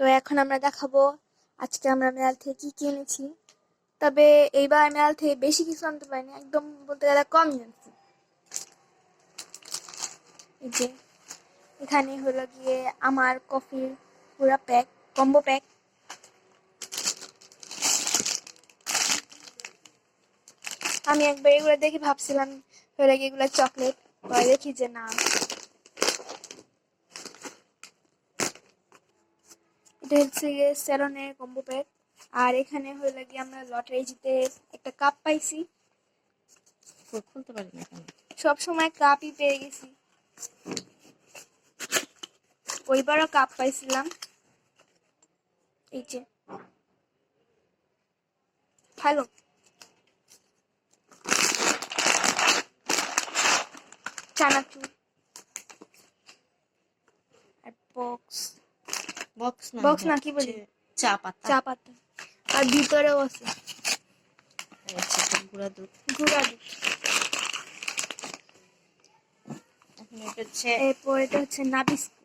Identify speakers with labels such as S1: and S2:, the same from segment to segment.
S1: তো এখন আমরা দেখাবো আজকে আমরা মেলাল থেকে কি কিনেছি। তবে এইবার মেলাল থেকে বেশি কিছু আনতে পারিনি, একদম বলতে গেলে কমই আনছি। এই যে এখানে হলো গিয়ে আমার কফির পুরো প্যাক, কম্বো প্যাক। আমি একবার এগুলো দেখে ভাবছিলাম হলো গিয়ে এগুলো চকলেট, পরে দেখি যে না, এটা হচ্ছে গিয়ে সেরনের কম্বো প্যাক। আর এখানে হলো গিয়ে আমরা লটারি জিতে একটা কাপ পাইছি।
S2: খুলতে পারি না কেন?
S1: সব সময় কাপই পেয়ে গেছি, ওইবারও কাপ পাইছিলাম। এই যে ভালো, চানাচুর আর বক্স
S2: বক্স
S1: না কি বলি,
S2: চা পাতা।
S1: চা পাতা। আর ভিতরেও আছে
S2: গুঁড়া দুধ।
S1: এরপর এটা হচ্ছে নাবিস্কুট।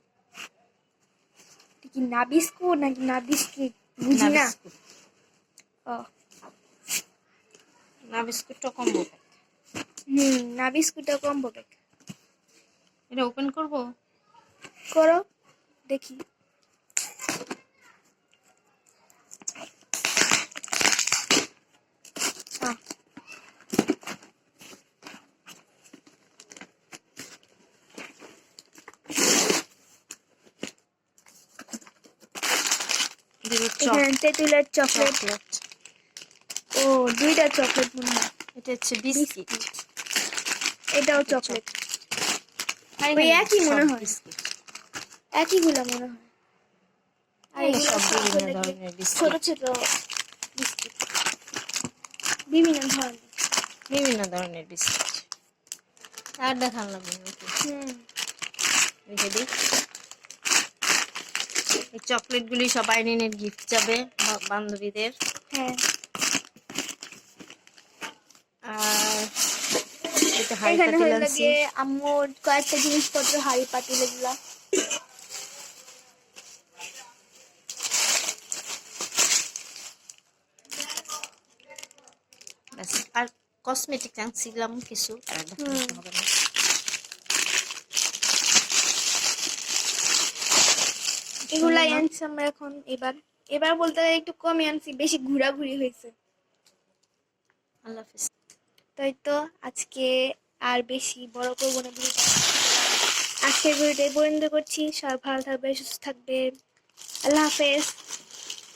S1: এটা কি নাবিস্কুট নাকি নাবিস্কিট বুঝি না। ও
S2: নাবিস্কুটটা কম্বো প্যাক।
S1: নাবিস্কুটটা কম্বো প্যাক।
S2: এটা ওপেন করবো?
S1: করো দেখি। তেঁতুলের চকলেট। ও দুইটা চকলেট মনে হয়।
S2: এটা হচ্ছে বিস্কিট,
S1: এটাও চকলেট। ওই একই মনে হয়, একই গুলো মনে হয়। আর এগুলো সব বিভিন্ন ধরনের বিস্কিট, ছোট ছোট বিস্কিট, বিভিন্ন ধরনের
S2: বিস্কিট। আর দেখান লাগবে রেখে দিই। এই চকলেট গুলি সব আইরিনের গিফট যাবে বান্ধবীদের।
S1: হ্যাঁ,
S2: আর এটা হাড়ি
S1: এখানে
S2: পাতিল
S1: হয়ে
S2: আনছি।
S1: লাগে আম্মুর কয়েকটা জিনিসপত্র, হাড়ি পাতিল এগুলা।
S2: ব্যাস, আর কসমেটিক আনছিলাম কিছু, আর দেখাতে হবে না।
S1: এগুলাই আনছি আমরা এখন। এবার বলতে একটু কমই আনছি, বেশি ঘোরাঘুরি হয়েছে।
S2: আল্লাহ হাফেজ।
S1: তাই তো আজকে আর বেশি বড় করবো না ভিডিওটা। আজকের ভিডিওটা বন্ধ করছি। সবাই ভালো থাকবে, সুস্থ থাকবে। আল্লাহ হাফেজ।